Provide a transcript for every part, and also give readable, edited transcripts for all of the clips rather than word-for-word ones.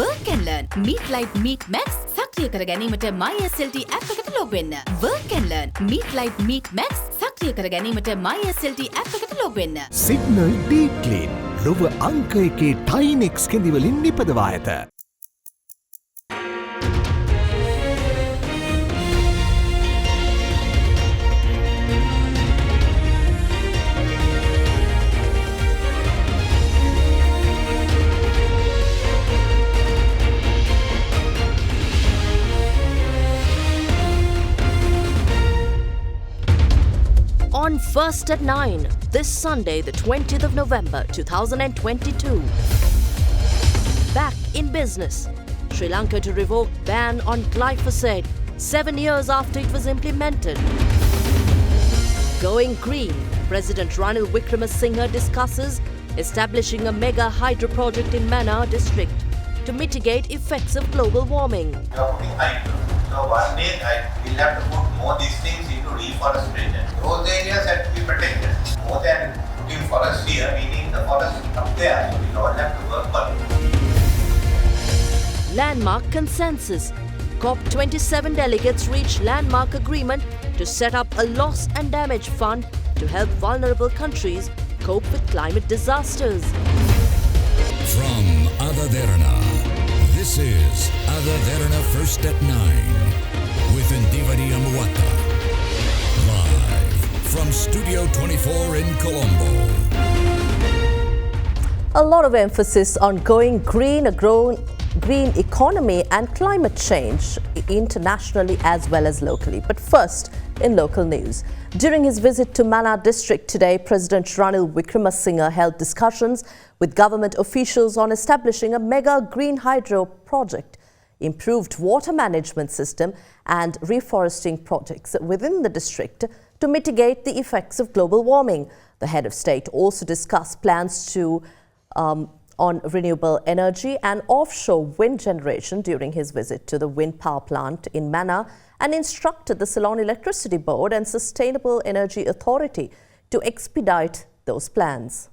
Work and learn. Meet Light Meet Max. සක්‍රිය කර ගැනීමට MySLT app එකට log වෙන්න. Work and learn. Meet Light Meet Max. සක්‍රිය කර ගැනීමට MySLT app එකට log වෙන්න. Signal Deep Clean. ලොව අංක එකේ Tynex කෙඳිවලින් නිපදවා ඇත. On First at 9, this Sunday, the 20th of November 2022. Back in business. Sri Lanka to revoke ban on glyphosate 7 years after it was implemented. Going green. President Ranil Wickremesinghe discusses establishing a mega hydro project in Mannar district to mitigate effects of global warming. So one day we'll have to put more these things into reforestation. Those areas have to be protected. More than putting forest here, we need the forest up there. So we'll all have to work for it. Landmark consensus. COP27 delegates reached landmark agreement to set up a loss and damage fund to help vulnerable countries cope with climate disasters. From AdaDerana, this is AdaDerana First at 9 with Indivadi Amuwata. Live from Studio 24 in Colombo. A lot of emphasis on going green, a green economy and climate change internationally as well as locally. But first, in local news. During his visit to Mannar district today, President Ranil Wickremesinghe held discussions with government officials on establishing a mega green hydro project, improved water management system and reforesting projects within the district to mitigate the effects of global warming. The head of state also discussed plans on renewable energy and offshore wind generation during his visit to the wind power plant in Mannar and instructed the Ceylon Electricity Board and Sustainable Energy Authority to expedite those plans.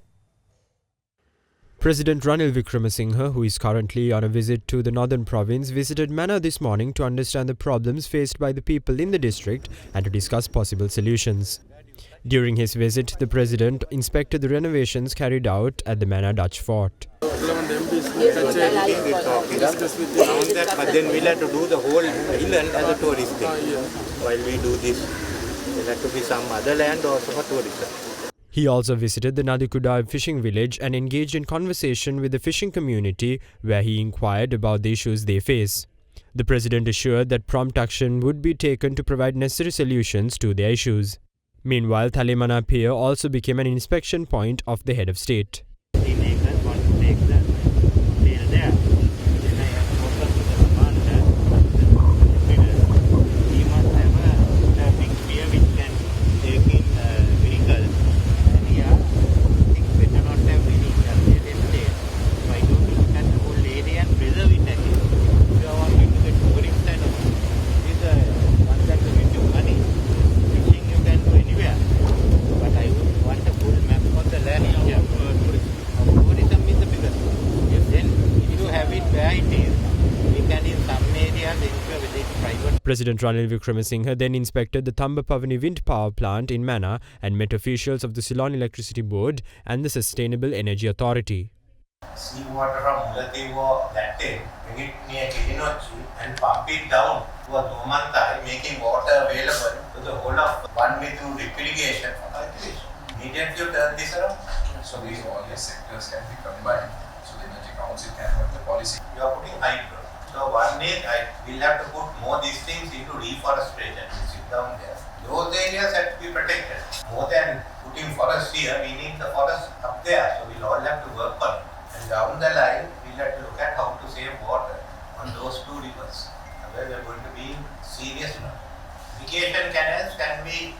President Ranil Wickremesinghe, who is currently on a visit to the northern province, visited Mannar this morning to understand the problems faced by the people in the district and to discuss possible solutions. During his visit, the president inspected the renovations carried out at the Mannar Dutch fort. But then we'll have to do the whole island as a tourist thing. While we do this, there'll have to be some other land also for tourism. He also visited the Nadikudai fishing village and engaged in conversation with the fishing community, where he inquired about the issues they face. The president assured that prompt action would be taken to provide necessary solutions to their issues. Meanwhile, Thalemana Pier also became an inspection point of the head of state. President Ranil Wickremesinghe then inspected the Thambapavani wind power plant in Mannar and met officials of the Ceylon Electricity Board and the Sustainable Energy Authority. Seawater from Mullatewa that day, bring it near Kilinochi and pump it down to a Domantai, making water available to the whole of one way through drip irrigation for cultivation. Immediately you turn this around. So these all these sectors can be combined. So the Energy Council can have the policy. You are putting hydro. So one day we'll have to put more these things into reforestation. We'll sit down there. Those areas have to be protected. More than putting forest here, we need the forest up there. So we'll all have to work on it. And down the line, we'll have to look at how to save water on those two rivers. Otherwise, we're going to be serious now. Irrigation canals can be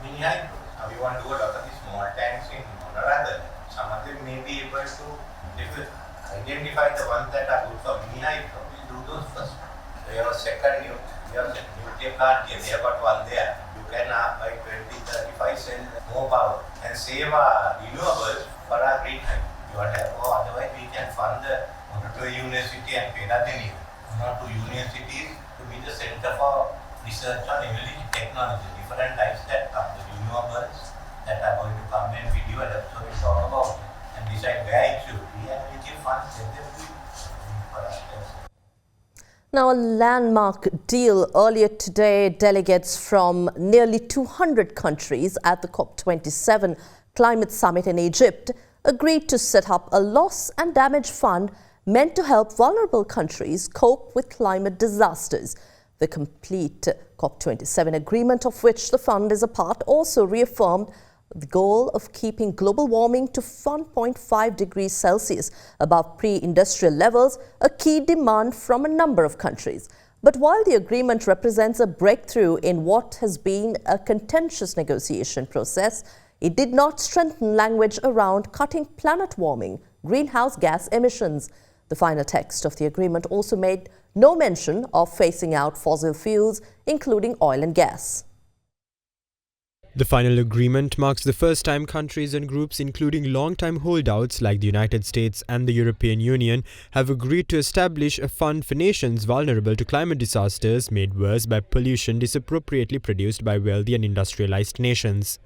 mini hydro. Now we want to do a lot of these small tanks in Monarada. Some of them may be able to identify the ones that are good for mini hydro. We'll do those first. We have a second nuclear plant here. They have got one there. You can by 2035 sell more power and save our renewables for our green hydro. You want to have, otherwise we can fund the Monato University and Peradeniya, one or two universities to be the center for research on emerging technology, different types that come, the renewables that are going to come and video adapt, so we talk about it and decide where it should be and we give funds let them do it for us. Now, a landmark deal earlier today, delegates from nearly 200 countries at the COP27 Climate Summit in Egypt agreed to set up a loss and damage fund meant to help vulnerable countries cope with climate disasters. The complete COP27 agreement, of which the fund is a part, also reaffirmed the goal of keeping global warming to 1.5 degrees Celsius above pre-industrial levels, a key demand from a number of countries. But while the agreement represents a breakthrough in what has been a contentious negotiation process, it did not strengthen language around cutting planet warming greenhouse gas emissions. The final text of the agreement also made no mention of phasing out fossil fuels, including oil and gas. The final agreement marks the first time countries and groups, including long-time holdouts like the United States and the European Union, have agreed to establish a fund for nations vulnerable to climate disasters made worse by pollution disappropriately produced by wealthy and industrialized nations.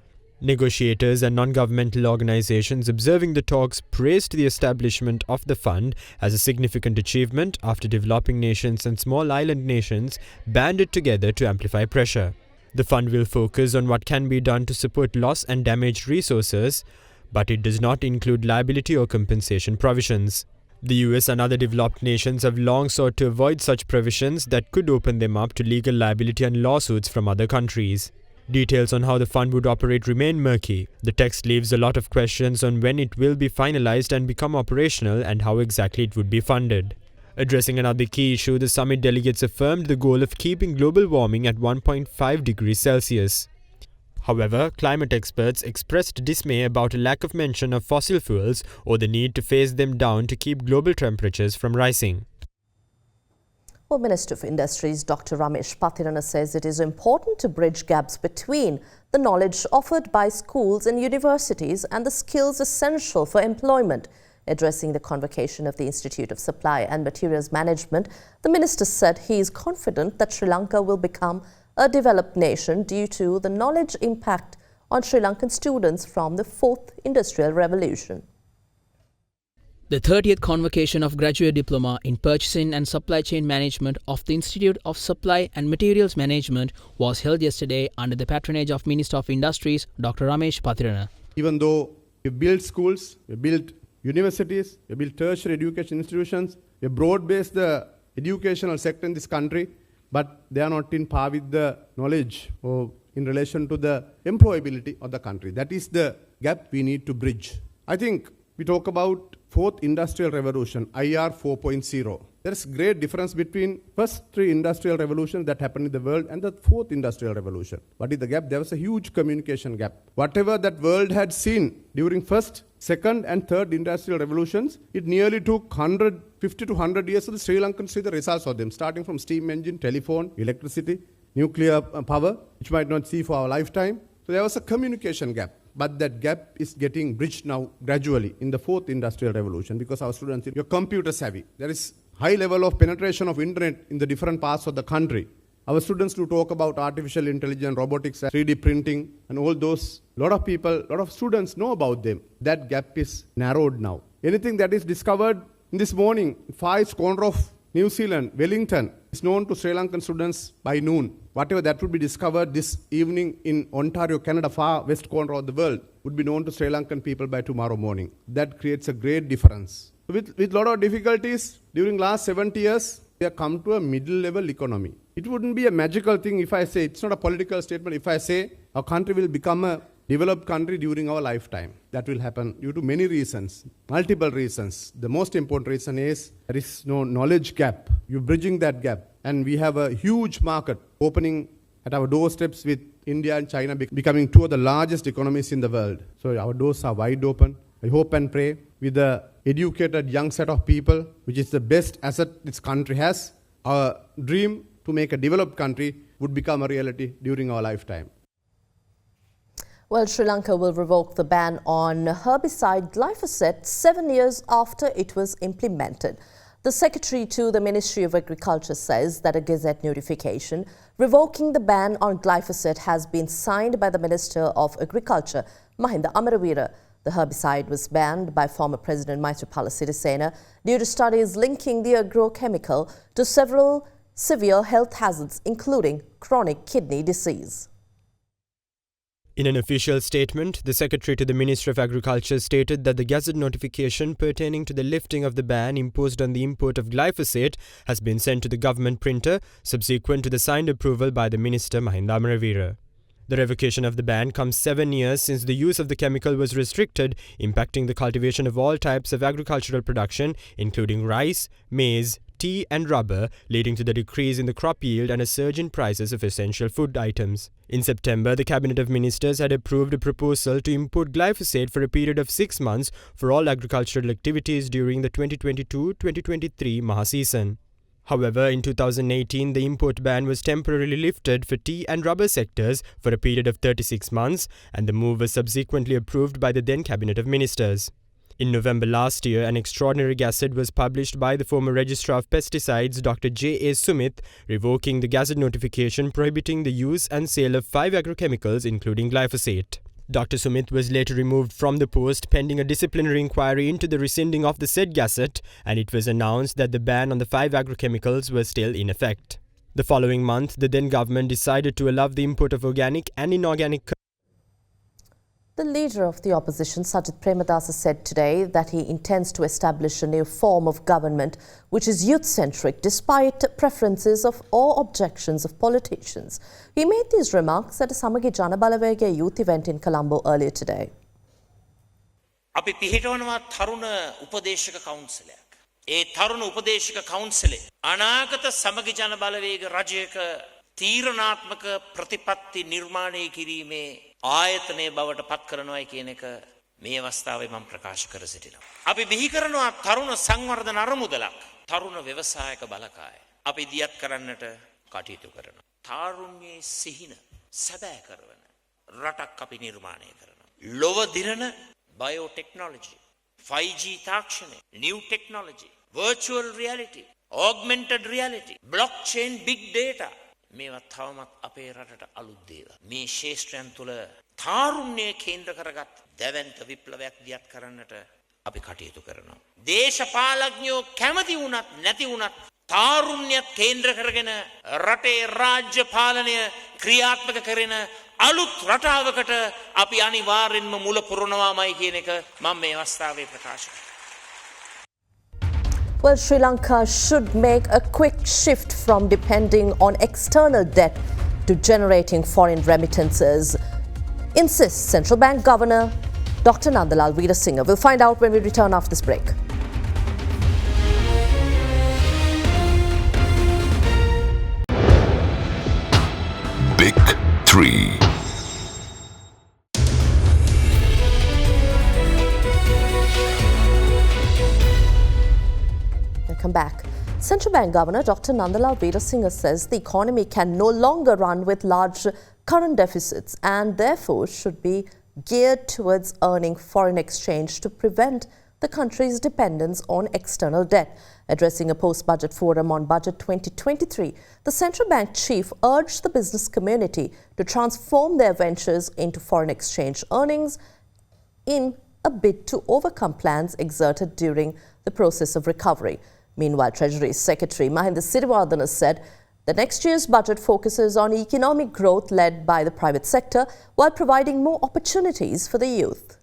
Negotiators and non-governmental organizations observing the talks praised the establishment of the fund as a significant achievement after developing nations and small island nations banded together to amplify pressure. The fund will focus on what can be done to support lost and damaged resources, but it does not include liability or compensation provisions. The US and other developed nations have long sought to avoid such provisions that could open them up to legal liability and lawsuits from other countries. Details on how the fund would operate remain murky. The text leaves a lot of questions on when it will be finalized and become operational and how exactly it would be funded. Addressing another key issue, the summit delegates affirmed the goal of keeping global warming at 1.5 degrees Celsius. However, climate experts expressed dismay about a lack of mention of fossil fuels or the need to phase them down to keep global temperatures from rising. Well, Minister of Industries Dr. Ramesh Pathirana says it is important to bridge gaps between the knowledge offered by schools and universities and the skills essential for employment. Addressing the convocation of the Institute of Supply and Materials Management, the minister said he is confident that Sri Lanka will become a developed nation due to the knowledge impact on Sri Lankan students from the Fourth Industrial Revolution. The 30th convocation of Graduate Diploma in Purchasing and Supply Chain Management of the Institute of Supply and Materials Management was held yesterday under the patronage of Minister of Industries Dr. Ramesh Pathirana. Even though we build schools, we build universities, we build tertiary education institutions, we broad-base the educational sector in this country, but they are not in par with the knowledge or in relation to the employability of the country. That is the gap we need to bridge. I think we talk about Fourth Industrial Revolution, IR 4.0. There is great difference between first three industrial revolutions that happened in the world and the Fourth Industrial Revolution. What is the gap? There was a huge communication gap. Whatever that world had seen during first, second and third industrial revolutions, it nearly took 50 to 100 years for the Sri Lankans to see the results of them, starting from steam engine, telephone, electricity, nuclear power, which might not see for our lifetime. So there was a communication gap. But that gap is getting bridged now gradually in the Fourth Industrial Revolution because our students are computer savvy. There is high level of penetration of internet in the different parts of the country. Our students do talk about artificial intelligence, robotics, 3D printing, and all those. A lot of students know about them. That gap is narrowed now. Anything that is discovered in this morning, far east corner of New Zealand, Wellington, is known to Sri Lankan students by noon. Whatever that would be discovered this evening in Ontario, Canada, far west corner of the world, would be known to Sri Lankan people by tomorrow morning. That creates a great difference. With a lot of difficulties, during last 70 years, we have come to a middle-level economy. It wouldn't be a magical thing if I say, it's not a political statement, if I say our country will become a developed country during our lifetime. That will happen due to many reasons, multiple reasons. The most important reason is there is no knowledge gap. You're bridging that gap. And we have a huge market opening at our doorsteps with India and China becoming two of the largest economies in the world. So our doors are wide open. I hope and pray with the educated young set of people, which is the best asset this country has, our dream to make a developed country would become a reality during our lifetime. Well, Sri Lanka will revoke the ban on herbicide glyphosate 7 years after it was implemented. The Secretary to the Ministry of Agriculture says that a Gazette notification revoking the ban on glyphosate has been signed by the Minister of Agriculture, Mahinda Amaraweera. The herbicide was banned by former President Maithripala Sirisena due to studies linking the agrochemical to several severe health hazards, including chronic kidney disease. In an official statement, the Secretary to the Ministry of Agriculture stated that the Gazette notification pertaining to the lifting of the ban imposed on the import of glyphosate has been sent to the government printer, subsequent to the signed approval by the Minister Mahinda Amaraweera. The revocation of the ban comes 7 years since the use of the chemical was restricted, impacting the cultivation of all types of agricultural production, including rice, maize, tea and rubber, leading to the decrease in the crop yield and a surge in prices of essential food items. In September, the Cabinet of Ministers had approved a proposal to import glyphosate for a period of 6 months for all agricultural activities during the 2022-2023 Maha season. However, in 2018, the import ban was temporarily lifted for tea and rubber sectors for a period of 36 months, and the move was subsequently approved by the then Cabinet of Ministers. In November last year, an extraordinary gazette was published by the former Registrar of Pesticides, Dr. J.A. Sumit, revoking the gazette notification prohibiting the use and sale of 5 agrochemicals, including glyphosate. Dr. Sumit was later removed from the post pending a disciplinary inquiry into the rescinding of the said gazette, and it was announced that the ban on the 5 agrochemicals was still in effect. The following month, the then government decided to allow the import of organic and inorganic. The leader of the opposition, Sajith Premadasa, said today that he intends to establish a new form of government which is youth-centric despite preferences of or objections of politicians. He made these remarks at a Samagi Janabalawege youth event in Colombo earlier today. අපි පිහිටවනවා තරුණ උපදේශක කවුන්සිලයක්. ඒ තරුණ උපදේශක කවුන්සිලේ අනාගත සමගි ජන බලවේග රජයක තීරණාත්මක ප්‍රතිපත්ති නිර්මාණය කිරීමේ ආයතනය බවට පත් කරනවායි කියන එක මේ අවස්ථාවේ මම ප්‍රකාශ කර සිටිනවා. අපි බිහි කරනවා තරුණ සංවර්ධන අරමුදලක්, තරුණ ව්‍යවසායක බලකාය. අපි දියත් කරන්නට කටයුතු කරනවා. තාරුණ්‍යයේ සිහින සැබෑ කරවන රටක් අපි නිර්මාණය කරනවා. ලොව දිරන biotechnology, 5G තාක්ෂණය, new technology, virtual reality, augmented reality, blockchain, big data. මේවා තවමත් අපේ රටට අලුත් දේවල්. මේ ශේෂ්ත්‍රයන් තුළ තාරුණ්‍යය කේන්ද්‍ර කරගත් දැවැන්ත විප්ලවයක් දියත් කරන්නට අපි කටයුතු කරනවා. දේශපාලඥයෝ කැමති වුණත් නැති වුණත් තාරුණ්‍යයත් කේන්ද්‍ර කරගෙන රටේ රාජ්‍ය පාලනය ක්‍රියාත්මක කරන අලුත් රටාවකට අපි අනිවාර්යෙන්ම මුල පුරනවාමයි කියන එක මම මේ අවස්ථාවේ ප්‍රකාශ කරනවා. Well, Sri Lanka should make a quick shift from depending on external debt to generating foreign remittances, insists Central Bank Governor Dr. Nandalal Veerasinghe. We'll find out when we return after this break. Big 3. Welcome back. Central Bank Governor Dr. Nandalal Veerasinghe says the economy can no longer run with large current deficits and therefore should be geared towards earning foreign exchange to prevent the country's dependence on external debt. Addressing a post-budget forum on Budget 2023, the central bank chief urged the business community to transform their ventures into foreign exchange earnings in a bid to overcome plans exerted during the process of recovery. Meanwhile, Treasury Secretary Mahinda Siriwardana said the next year's budget focuses on economic growth led by the private sector while providing more opportunities for the youth.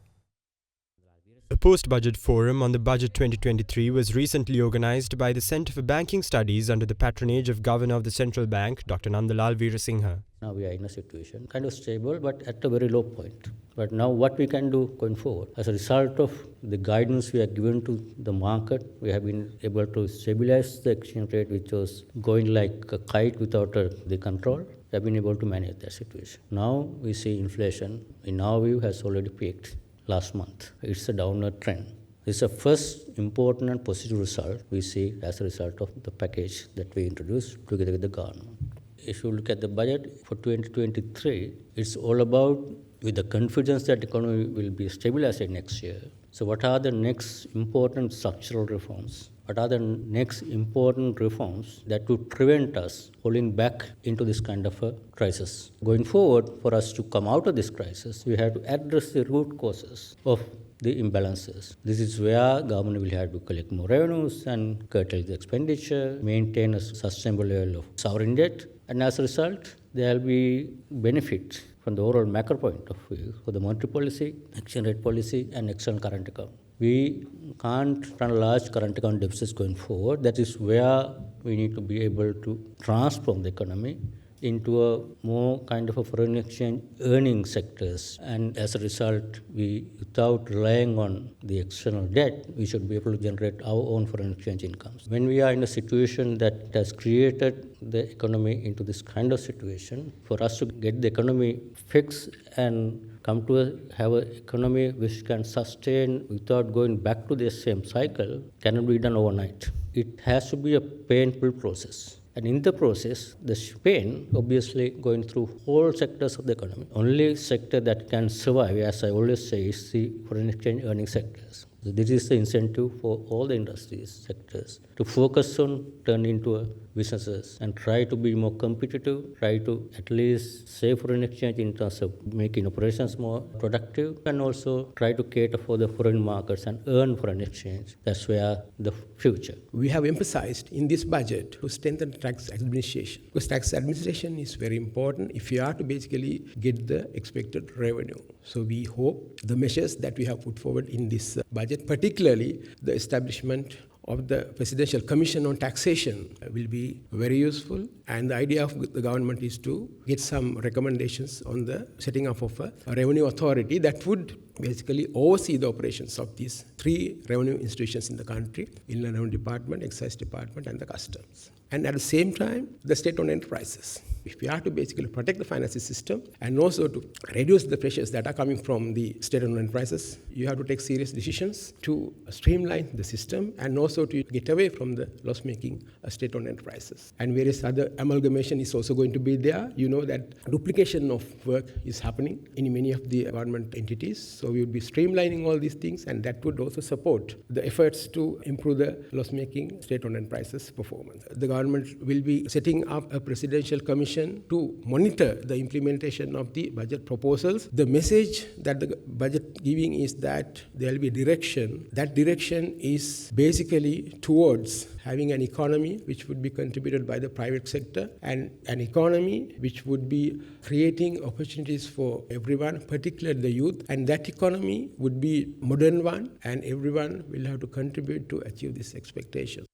A post-budget forum on the Budget 2023 was recently organized by the Centre for Banking Studies under the patronage of Governor of the Central Bank, Dr. Nandalal Veerasinghe. Now we are in a situation kind of stable but at a very low point. But now what we can do going forward? As a result of the guidance we have given to the market, we have been able to stabilize the exchange rate which was going like a kite without the control. We have been able to manage that situation. Now we see inflation, in our view, has already peaked. Last month. It's a downward trend. It's the first important and positive result we see as a result of the package that we introduced together with the government. If you look at the budget for 2023, it's all about with the confidence that the economy will be stabilized next year. So what are the next important structural reforms? What are the next important reforms that would prevent us falling back into this kind of a crisis? Going forward, for us to come out of this crisis, we have to address the root causes of the imbalances. This is where government will have to collect more revenues and curtail the expenditure, maintain a sustainable level of sovereign debt, and as a result, there will be benefit from the overall macro point of view for the monetary policy, exchange rate policy, and external current account. We can't run large current account deficits going forward. That is where we need to be able to transform the economy into a more kind of a foreign exchange earning sectors. And as a result, without relying on the external debt, we should be able to generate our own foreign exchange incomes. When we are in a situation that has created the economy into this kind of situation, for us to get the economy fixed and come to have an economy which can sustain without going back to the same cycle cannot be done overnight. It has to be a painful process. And in the process, the pain obviously going through all sectors of the economy. Only sector that can survive, as I always say, is the foreign exchange earning sectors. So this is the incentive for all the industries sectors to focus on turning into businesses and try to be more competitive, try to at least save foreign exchange in terms of making operations more productive, and also try to cater for the foreign markets and earn foreign exchange. That's where the future. We have emphasized in this budget to strengthen tax administration, because tax administration is very important if you are to basically get the expected revenue. So we hope the measures that we have put forward in this budget, particularly the establishment of the Presidential Commission on Taxation, will be very useful. And the idea of the government is to get some recommendations on the setting up of a revenue authority that would basically oversee the operations of these three revenue institutions in the country: Inland Revenue Department, Excise Department, and the Customs. And at the same time, the state-owned enterprises. If we are to basically protect the financial system and also to reduce the pressures that are coming from the state-owned enterprises, you have to take serious decisions to streamline the system and also to get away from the loss-making state-owned enterprises. And various other amalgamation is also going to be there. You know that duplication of work is happening in many of the government entities. So we would be streamlining all these things, and that would also support the efforts to improve the loss-making state-owned enterprises' performance. The government will be setting up a presidential commission to monitor the implementation of the budget proposals. The message that the budget giving is that there will be direction. That direction is basically towards having an economy which would be contributed by the private sector, and an economy which would be creating opportunities for everyone, particularly the youth. And that economy would be a modern one, and everyone will have to contribute to achieve this expectation.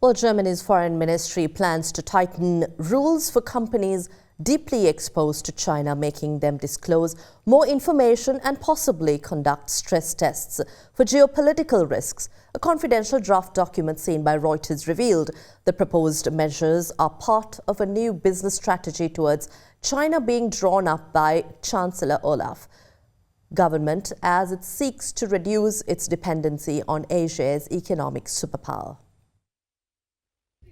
Well, Germany's foreign ministry plans to tighten rules for companies deeply exposed to China, making them disclose more information and possibly conduct stress tests for geopolitical risks. A confidential draft document seen by Reuters revealed the proposed measures are part of a new business strategy towards China being drawn up by Chancellor Olaf government as it seeks to reduce its dependency on Asia's economic superpower.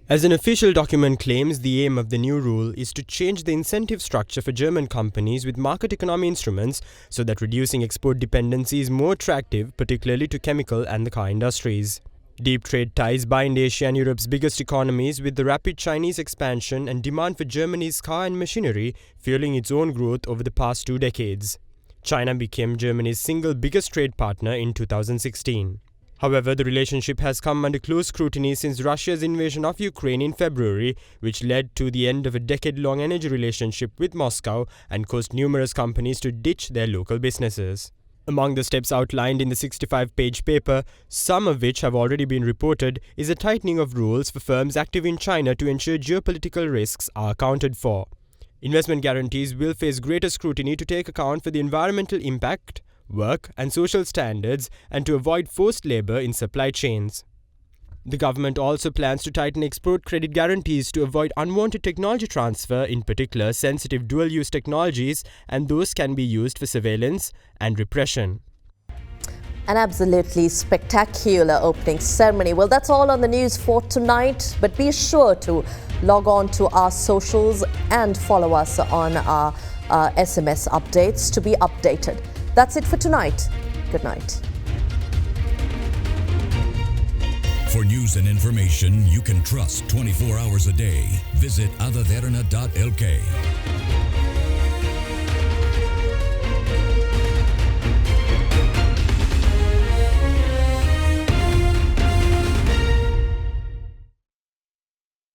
As an official document claims, the aim of the new rule is to change the incentive structure for German companies with market economy instruments so that reducing export dependency is more attractive, particularly to chemical and the car industries. Deep trade ties bind Asia and Europe's biggest economies, with the rapid Chinese expansion and demand for Germany's car and machinery fueling its own growth over the past 2 decades. China became Germany's single biggest trade partner in 2016. However, the relationship has come under close scrutiny since Russia's invasion of Ukraine in February, which led to the end of a decade-long energy relationship with Moscow and caused numerous companies to ditch their local businesses. Among the steps outlined in the 65-page paper, some of which have already been reported, is a tightening of rules for firms active in China to ensure geopolitical risks are accounted for. Investment guarantees will face greater scrutiny to take account for the environmental impact, work and social standards, and to avoid forced labor in supply chains. The government also plans to tighten export credit guarantees to avoid unwanted technology transfer, in particular sensitive dual-use technologies, and those can be used for surveillance and repression. An absolutely spectacular opening ceremony. Well, that's all on the news for tonight, but be sure to log on to our socials and follow us on our SMS updates to be updated. That's it for tonight. Good night. For news and information you can trust 24 hours a day, visit AdaDerana.lk.